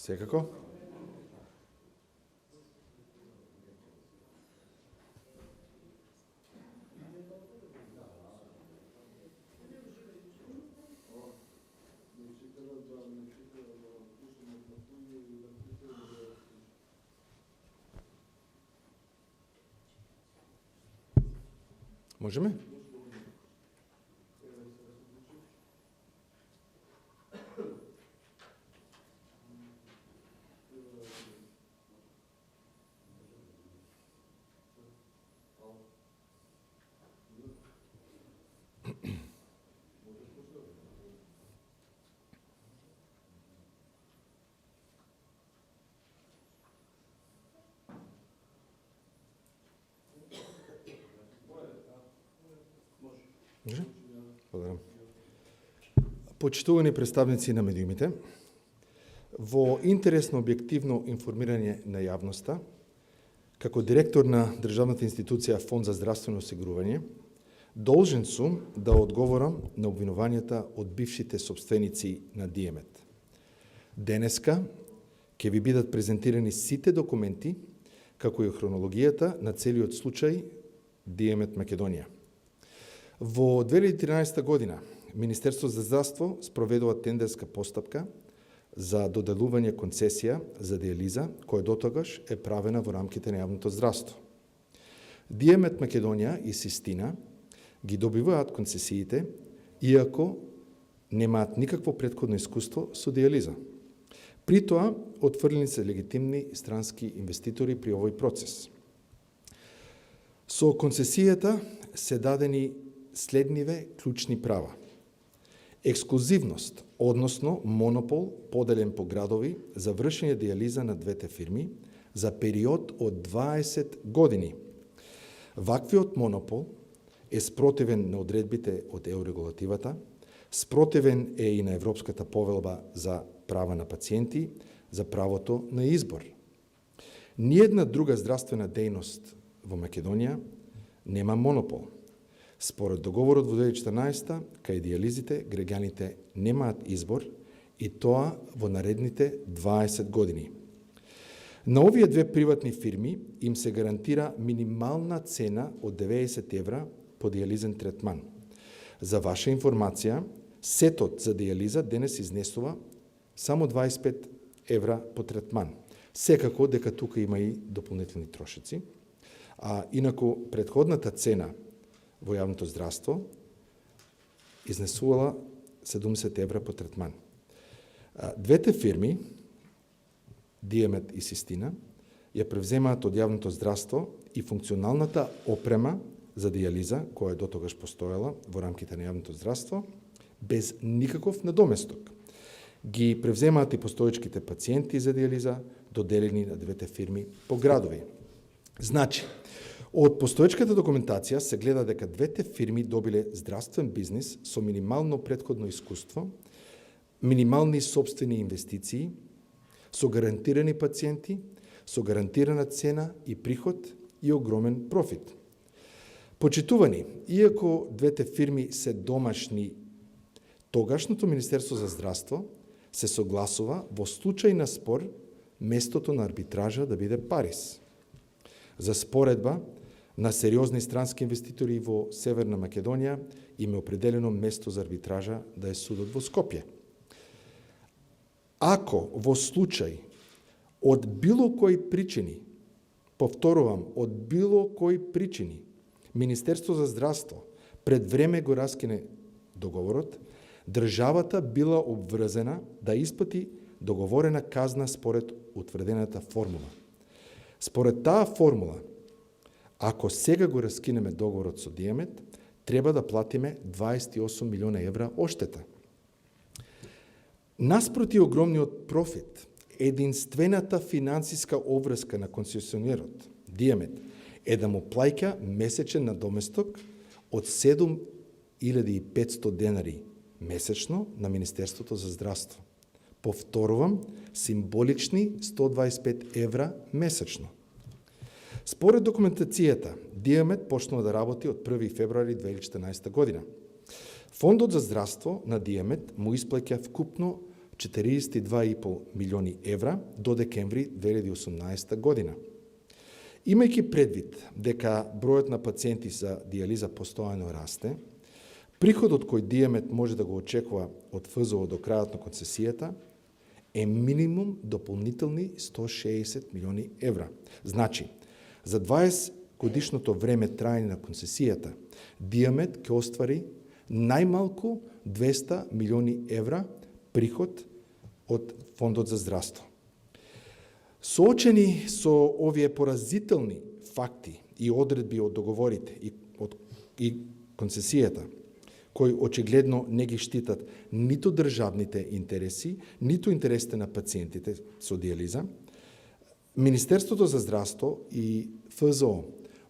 Секако. Можеме? Може? Благодарам. Почитувани представници на медиумите, во интерес на објективно информирање на јавноста, како директор на државната институција Фонд за здравствено осигурување, должен сум да одговорам на обвинувањата од бившите собственици на Диемет. Денеска ќе ви бидат презентирани сите документи, како и хронологијата на целиот случај Диемет Македонија. Во 2013 година Министерство за здравство спроведува тендерска постапка за доделување концесија за диализа, која дотогаш е правена во рамките на јавното здравство. Диемет Македонија и Систина ги добиваат концесиите, иако немаат никакво претходно искуство со диализа. При тоа, отфрлени се легитимни странски инвеститори при овој процес. Со концесијата се дадени следниве клучни права. Ексклузивност, односно монопол поделен по градови за вршење диализа на двете фирми за период од 20 години. Ваквиот монопол е спротивен на одредбите од еурегулативата, спротивен е и на Европската повелба за права на пациенти, за правото на избор. Ниедна друга здравствена дејност во Македонија нема монопол. Според договорот во 2014, кај диализите, граѓаните немаат избор и тоа во наредните 20 години. На овие две приватни фирми им се гарантира минимална цена од 90 евра по диализен третман. За ваша информација, сетот за диализа денес изнесува само 25 евра по третман. Секако дека тука има и дополнителни трошици, а инаку претходната цена во јавното здравство изнесувала 70 евра по третман. Двете фирми, Диемет и Систина, ја превземаат од јавното здравство и функционалната опрема за диализа, која дотогаш постоела во рамките на јавното здравство, без никаков надоместок. Ги превземаат и постоечките пациенти за диализа, доделени на двете фирми по градови. Значи, од постоечката документација се гледа дека двете фирми добиле здравствен бизнис со минимално претходно искуство, минимални собствени инвестиции, со гарантирани пациенти, со гарантирана цена и приход и огромен профит. Почитувани, иако двете фирми се домашни, тогашното Министерство за здравство се согласува во случај на спор местото на арбитража да биде Париз. За споредба на сериозни странски инвеститори во Северна Македонија им е определено место за арбитража да е судот во Скопје. Ако во случај од било кои причини, повторувам, од било кои причини, Министерство за здравство пред време го раскине договорот, државата била обврзена да исплати договорена казна според утврдената формула. Според таа формула, ако сега го раскинеме договорот со Диемет, треба да платиме 28 милиона евра оштета. Наспроти огромниот профит, единствената финансиска обврска на концесионерот, Диемет, е да му плаќа месечен надоместок од 7500 денари месечно на Министерството за здравство. Повторувам, символични 125 евра месечно. Според документацијата, Диемет почнува да работи од 1 февруари 2014 година. Фондот за здравство на Диемет му исплаќа вкупно 42,5 милиони евра до декември 2018 година. Имајќи предвид дека бројот на пациенти за дијализа постојано расте, приходот кој Дијамет може да го очекува од ФЗО до крајот на концесијата е минимум дополнителни 160 милиони евра. Значи, за 20 годишното време трајање на концесијата, Дијамет ќе оствари најмалку 200 милиони евра приход од Фондот за здравство. Соочени со овие поразителни факти и одредби од договорите и концесијата, кои очигледно не ги штитат ниту државните интереси, ниту интересите на пациентите со дијализа, Министерството за здравство и ФЗО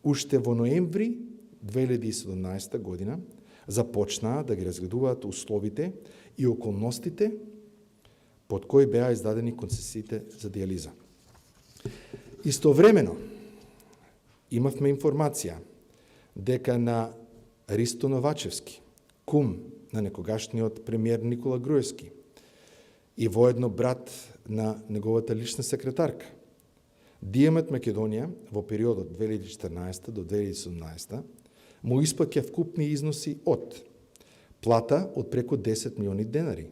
уште во ноември 2017 година започнаа да ги разгледуваат условите и околностите под кои беа издадени концесиите за дијализа. Истовремено, имавме информација дека на Ристо Новачевски, кум на некогашниот премиер Никола Груевски и воедно брат на неговата лична секретарка, Дијамет Македонија во периодот 2014 до 2017 му исплаќа вкупни износи од плата од преку 10 милиони денари,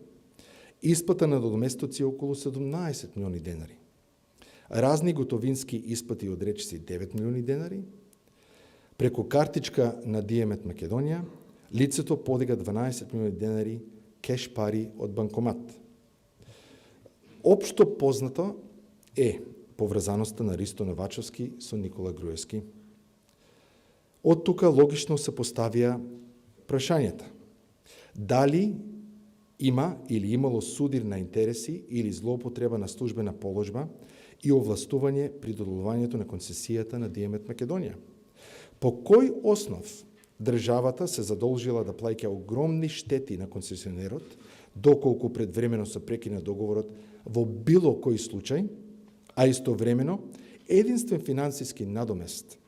исплата на додоместоци околу 17 милиони денари, разни готовински исплати од речиси 9 милиони денари, преку картичка на Дијамет Македонија, лицето подига 12 милиони денари кеш пари од банкомат. Општо познато е поврзаноста на Ристо Новачевски со Никола Груевски. Од тука логично се поставија прашањата. Дали има или имало судир на интереси или злоупотреба на службена положба и овластување при доделувањето на концесијата на Дијамет Македонија? По кој основ државата се задолжила да плаќа огромни штети на концесионерот, доколку предвремено се прекина договорот во било кој случај, а истовремено единствен финансиски надомест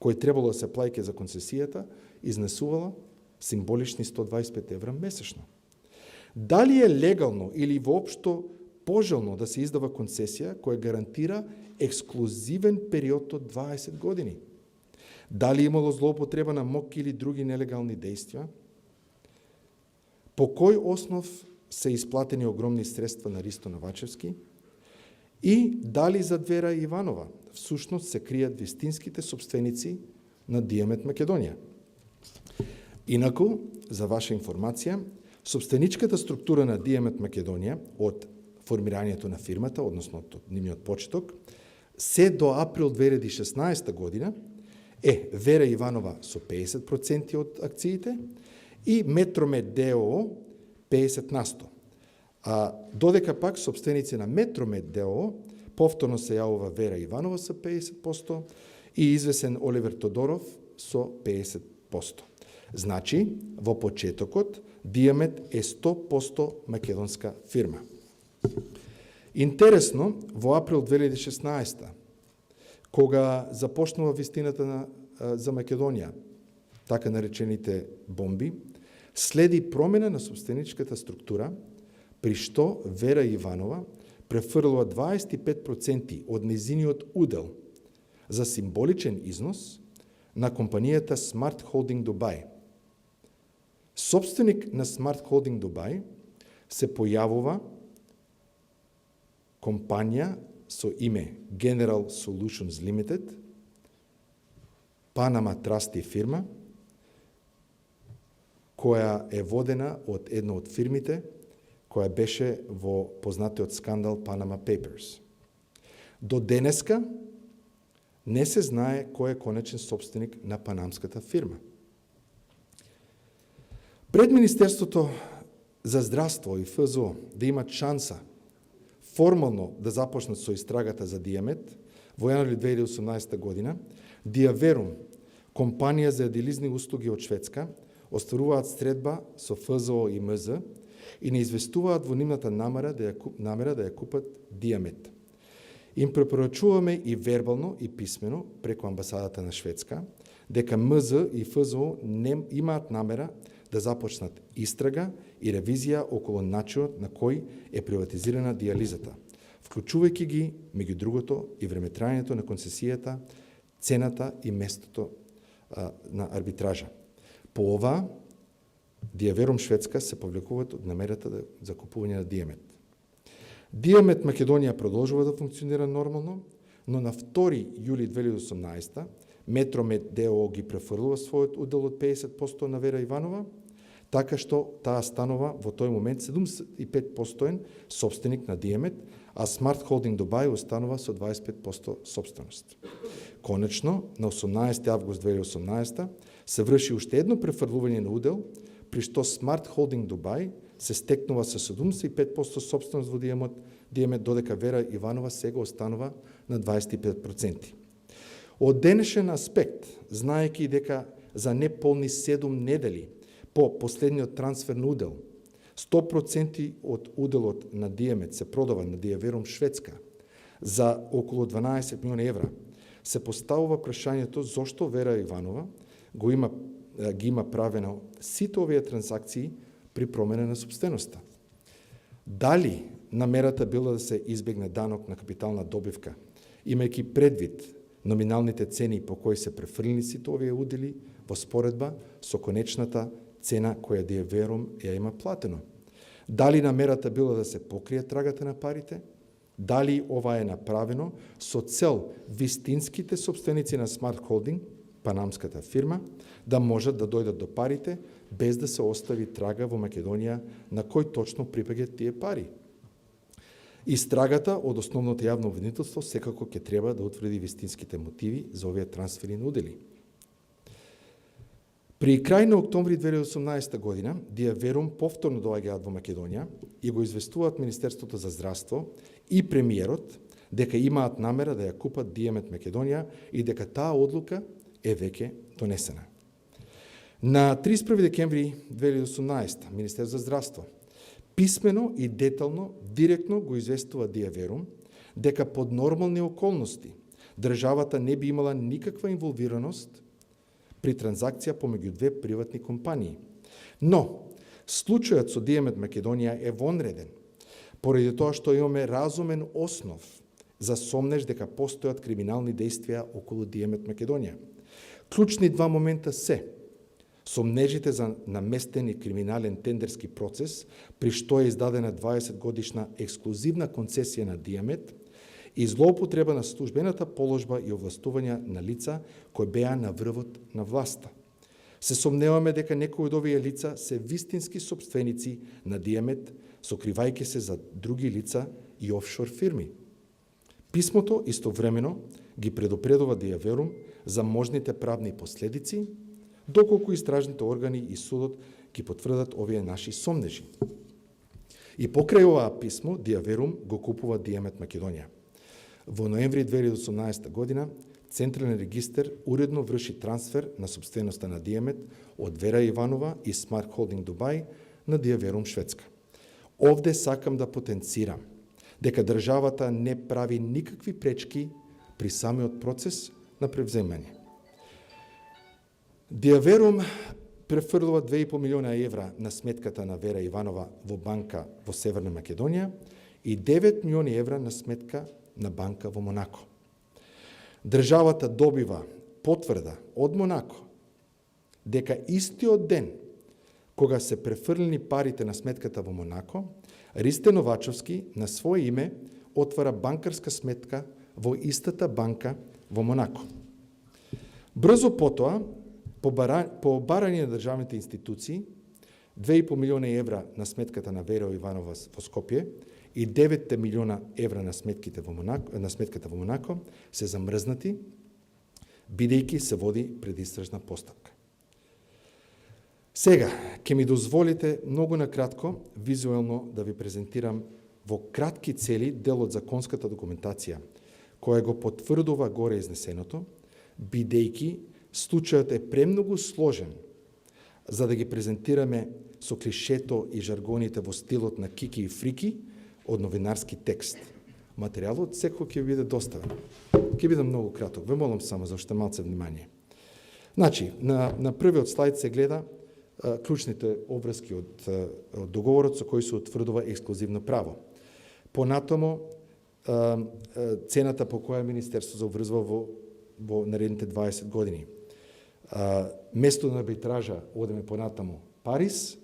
кој требало да се плаќа за концесијата изнесувала символични 125 евра месечно? Дали е легално или воопшто пожелно да се издава концесија која гарантира ексклузивен период од 20 години? Дали имало злоупотреба на МОК или други нелегални действија? По кој основ се исплатени огромни средства на Ристо Новачевски? И дали зад Вера Иванова всушност се кријат вистинските собственици на Дијамет Македонија? Инаку, за ваша информација, собственичката структура на Дијамет Македонија од формирањето на фирмата, односно од нивниот почеток, се до април 2016 година е Вера Иванова со 50% од акциите и Метромед ДОО 50%. А додека пак собственици на Метромед ДОО повторно се јавува Вера Иванова со 50% и извесен Оливер Тодоров со 50%. Значи, во почетокот, Дијамет е 100% македонска фирма. Интересно, во април 2016, кога започнува вистината за Македонија, така наречените бомби, следи промена на собственичката структура, при што Вера Иванова префрлува 25% од незиниот удел за символичен износ на компанијата Smart Holding Dubai. Собственик на Smart Holding Dubai се појавува компанија со име General Solutions Limited, Panama Trustee фирма, која е водена од една од фирмите која беше во познатиот скандал Panama Papers. До денеска не се знае кој е конечен собственик на панамската фирма. Пред Министерството за здравство и ФЗО да имат шанса формално да започнат со истрагата за Дијамет, во јануари 2018 година, Диаверум, компанија за дијализни услуги од Шведска, остваруваат средба со ФЗО и МЗ и не известуваат во нивната намера да ја купат Дијамет. Им препорачуваме и вербално и писмено преку амбасадата на Шведска дека МЗ и ФЗО не имаат намера да започнат истрага и ревизија околу начинот на кој е приватизирана диализата, вклучувајќи ги, меѓу другото, и времетрајањето на концесијата, цената и местото на арбитража. По ова, Диаверум Шведска се повлекуваат од намерата за купување на Диамет. Диамет Македонија продолжува да функционира нормално, но на 2 јули 2018 Метромед ДОО ги префрлува својот удел од 50% на Вера Иванова, така што таа станува во тој момент 75% собственик на Диамет, а Smart Holding Dubai останува со 25% собственост. Конечно, на 18 август 2018 се врши уште едно префрлување на удел, при што Smart Holding Dubai се стекнува со 75% собственост во Диамет, додека Вера Иванова сега останува на 25%. Од денешен аспект, знаејќи дека за неполни 7 недели по последниот трансфер на удел, 100% од уделот на Диамет се продава на Диаверум Шведска за околу 12 милиони евра, се поставува прашањето зошто Вера Иванова ги има правено сите овие транзакции при промена на собственоста. Дали намерата била да се избегне данок на капитална добивка, имајќи предвид номиналните цени по кои се префрлени сите овие удели во споредба со конечната цена која Диаверум ја има платено. Дали намерата била да се покрие трагата на парите? Дали ова е направено со цел вистинските собственици на Smart Holding, панамската фирма, да можат да дојдат до парите без да се остави трага во Македонија на кој точно припаѓаат тие пари? Истрагата од основното јавно обвинителство секако ќе треба да утврди вистинските мотиви за овие трансфери на удели. При крај на октомври 2018 година, Диаверум повторно доаѓаат во Македонија и го известуваат Министерството за здравство и премиерот дека имаат намера да ја купат Диамет Македонија и дека таа одлука е веќе донесена. На 31 декември 2018 Министер за здравство писмено и детално, директно го известува Диаверум дека под нормални околности државата не би имала никаква инволвираност при транзакција помеѓу две приватни компании. Но, случајот со Диамет Македонија е вонреден, поради тоа што имаме разумен основ за сомнеж дека постојат криминални действија околу Диамет Македонија. Клучни два момента се сомнежите за наместен и криминален тендерски процес, при што е издадена 20-годишна ексклузивна концесија на Диамет и злоупотреба на службената положба и овластувања на лица кои беа на врвот на власта. Се сомневаме дека некои од овие лица се вистински собственици на Диамет, сокривајќи се за други лица и офшор фирми. Писмото истовремено ги предупредува Диаверум за можните правни последици, доколку истражните органи и судот ги потврдат овие наши сомнежи. И покрај оваа писмо, Диаверум го купува Диамет Македонија. Во ноември 2018 година, Централен регистер уредно врши трансфер на собственоста на Диамет од Вера Иванова и Smart Holding Dubai на Диаверум Шведска. Овде сакам да потенцирам дека државата не прави никакви пречки при самиот процес на превземање. Диаверум префрлува 2,5 милиона евра на сметката на Вера Иванова во банка во Северна Македонија и 9 милиони евра на сметка на банка во Монако. Државата добива потврда од Монако дека истиот ден кога се префрлени парите на сметката во Монако, Ристе Новачовски на своје име отвара банкарска сметка во истата банка во Монако. Брзо потоа, по барање на државните институции, 2,5 милиона евра на сметката на Вера Иванова во Скопје и 9 милиона евра на сметката во Монако се замрзнати, бидејќи се води предистражна постапка. Сега, ќе ми дозволите многу накратко, визуелно да ви презентирам во кратки цели дел од законската документација, која го потврдува горе изнесеното, бидејќи случајот е премногу сложен за да ги презентираме со клишето и жаргоните во стилот на Кики и Фрики од новинарски текст. Материјалот секој ќе биде доставен. Ќе биде многу краток. Ве молам само за уште малце внимание. Значи, на првиот слайд се гледа клучните обврски од договорот со кој се утврдува ексклузивно право. Понатамо, цената по која Министерство се обврзува во наредните 20 години. Место на арбитража, одеме понатамо Париз,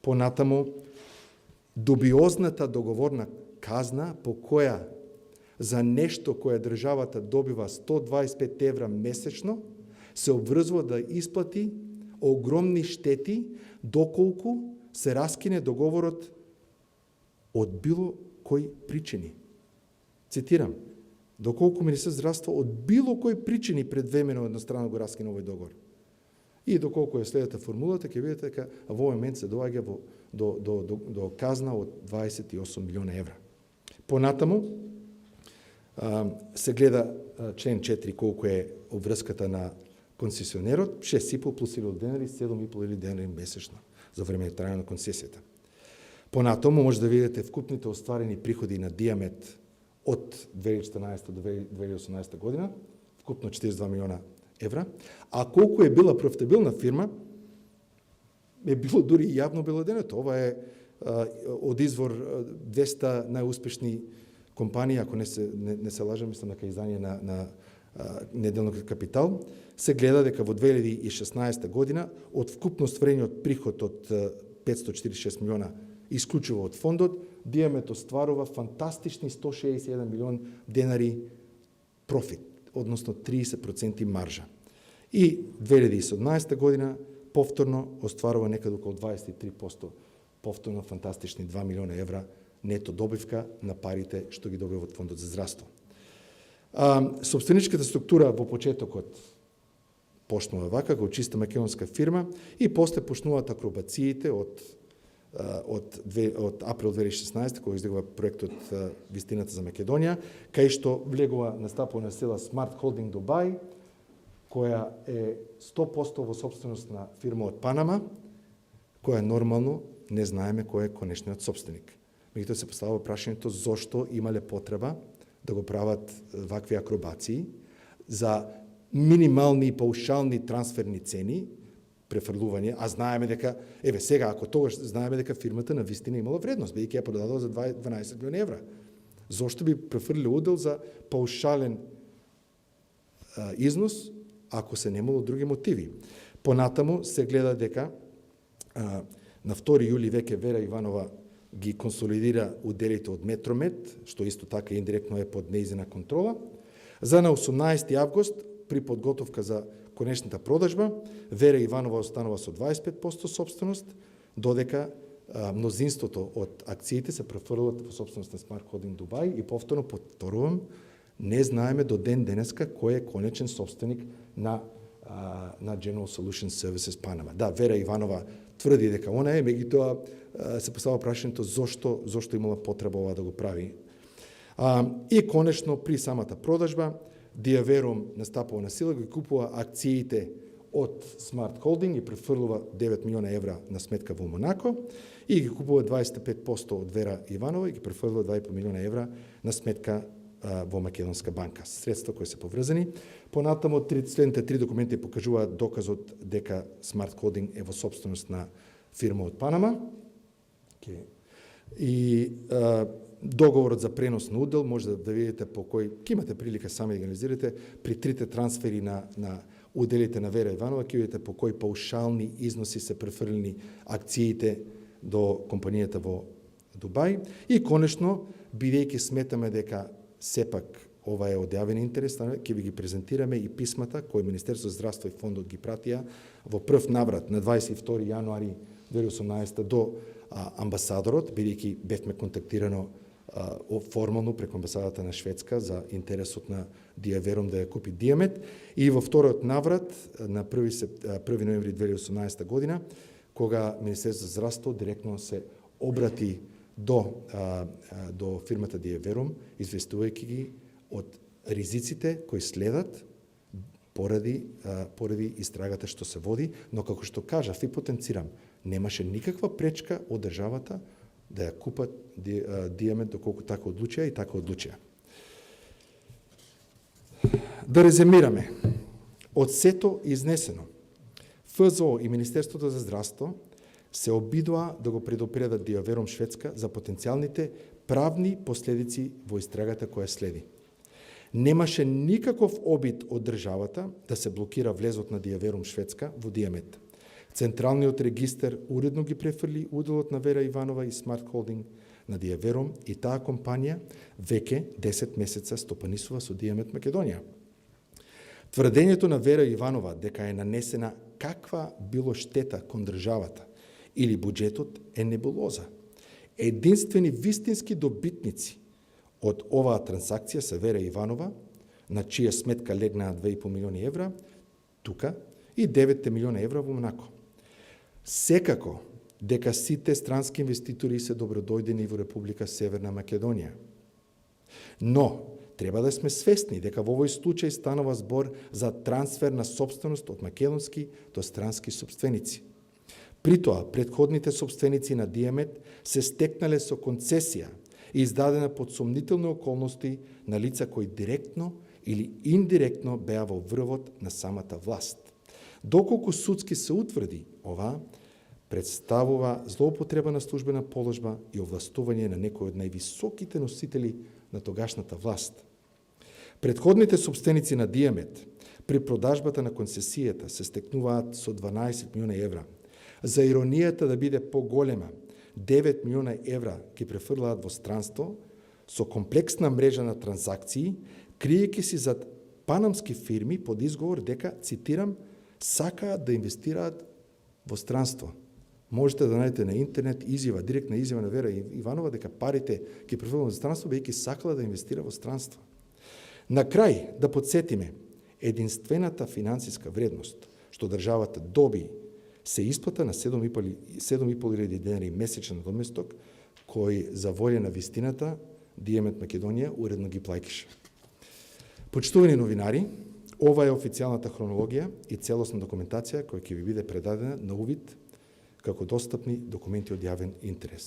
понатамо дубиозната договорна казна по која за нешто кое државата добива 125 евра месечно, се обврзува да исплати огромни штети доколку се раскине договорот од било кој причини. Цитирам, доколку Министерството здравство од било кој причини предвремено едностранно го раскина овој договор. И доколку ја следата формулата, ќе видите дека во момент се доаѓа до казна од 28 милиона евра. Понатаму се гледа член 4 колку е обврската на концесионерот, 6,5 плюс 1.000 денари, 7,5 денари месечно за време трајање на концесијата. Понатаму може да видите вкупните остварени приходи на Диамет од 2014 до 2018 година, вкупно 42 милиона евра, а колку е била профитабилна фирма, е било дури јавно белоденето. Ова е од извор 200 најуспешни компании, ако не се лажам, мислам дека издание на неделниот Капитал, се гледа дека во 2016 година од вкупно остварениот приход од 546 милиона исклучува од фондот, Диамет остварува фантастични 161 милион денари профит, односно 30% маржа. И 2017 година повторно остварува некаде околу 23%, повторно фантастични 2 милиона евра нето добивка на парите што ги добива од фондот за здравство. Собственичката структура во почетокот почнува вака, го чиста македонска фирма и после почнуваат акробациите од април 2016, кога издигува проектот Вистината за Македонија, кај што влегува настапува на сила Smart Holding Dubai, која е 100% во собственост на фирма од Панама, која нормално не знаеме кој е конечниот собственик. Меѓутоа се поставува прашањето зошто имале потреба да го прават вакви акробации за минимални и паушални трансферни цени, префрлување, а знаеме дека, сега, ако тогаш знаеме дека фирмата на вистина имала вредност, бидејќи ја продадала за 12 милиони евра. Зошто би префрлили удел за паушален износ, ако се немало други мотиви? Понатаму се гледа дека на 2 јули веќе Вера Иванова ги консолидира уделите од Метромет, што исто така индиректно е под нејзина контрола. За на 18 август, при подготовка за конечната продажба, Вера Иванова останува со 25% собственост, додека мнозинството од акциите се префрлат во собственост на Smart Holding Dubai и повторувам, не знаеме до ден денеска кој е конечен собственик на General Solution Services Panama. Да, Вера Иванова тврди дека она е, меѓутоа се поставува прашањето зошто имала потреба ова да го прави. И конечно при самата продажба Диаверум настапува на сила, ги купува акциите од Smart Holding и префрлува 9 милиона евра на сметка во Монако и ги купува 25% од Вера Иванова и ги префрлува 2,5 милиона евра на сметка во Македонска банка. Средства кои се поврзани. Понатамо следните 3 документи покажуваат доказот дека Smart Holding е во собственост на фирма од Панама. И договорот за пренос на удел може да видите по кој, ќе имате прилика сами да ги анализирате, при трите трансфери на уделите на Вера Иванова, ќе видите по кои паушални износи се префрлени акциите до компанијата во Дубај. И конечно, бидејќи сметаме дека сепак ова е од јавен интерес, ќе ви ги презентираме и писмата кои Министерството за здравство и фондот ги пратија во прв наврат на 22 јануари 2018 до амбасадорот, бидејќи бевме контактирано формално преку амбасадата на Шведска за интересот на Диаверум да ја купи Диамет. И во вториот наврат на 1 ноември 2018 година, кога Министерството за здравство директно се обрати до фирмата Диаверум, известувајќи ги од ризиците кои следат поради истрагата што се води, но како што кажав и потенцирам, немаше никаква пречка од државата да ја купат Диамет доколку така одлучија и така одлучија. Да резимираме, од сето изнесено, ФЗО и Министерството за здравство се обидува да го предупредат Диаверум Шведска за потенцијалните правни последици во истрагата која следи. Немаше никаков обид од државата да се блокира влезот на Диаверум Шведска во Диамет. Централниот регистар уредно ги префрли уделот на Вера Иванова и Смарт Холдинг на Диаверум и таа компанија веќе 10 месеца стопанисува со Диамет Македонија. Тврдењето на Вера Иванова дека е нанесена каква било штета кон државата или буџетот е небулоза. Единствени вистински добитници од оваа трансакција се Вера Иванова, на чија сметка легнаа 2,5 милиони евра, тука, и 9 милиона евра во Монако. Секако дека сите странски инвеститори се добродојдени во Република Северна Македонија. Но, треба да сме свесни дека во овој случај станува збор за трансфер на собственост од македонски до странски собственици. При тоа, претходните собственици на Диамет се стекнале со концесија и издадена под сомнителни околности на лица кои директно или индиректно беа во врвот на самата власт. Доколку судски се утврди ова, представува злоупотреба на службена положба и овластување на некои од највисоките носители на тогашната власт. Предходните собственици на Диамет при продажбата на концесијата се стекнуваат со 12 милиони евра. За иронијата да биде поголема, 9 милиона евра ги префрлаат во странство со комплексна мрежа на транзакции, криејќи си зад панамски фирми под изговор дека, цитирам, сакаат да инвестираат во странство. Можете да најдете на интернет изјава, директна изјава на Вера Иванова дека парите ги префрлаат во странство, бејќи сакала да инвестира во странство. На крај да подсетиме, единствената финансиска вредност што државата доби се исплата на 7.500 денари месечен доместок, кој за волја на вистината Диамет Македонија уредно ги плаќаше. Почитувани новинари, ова е официјалната хронологија и целосна документација која ќе ви биде предадена на увид како достапни документи од јавен интерес.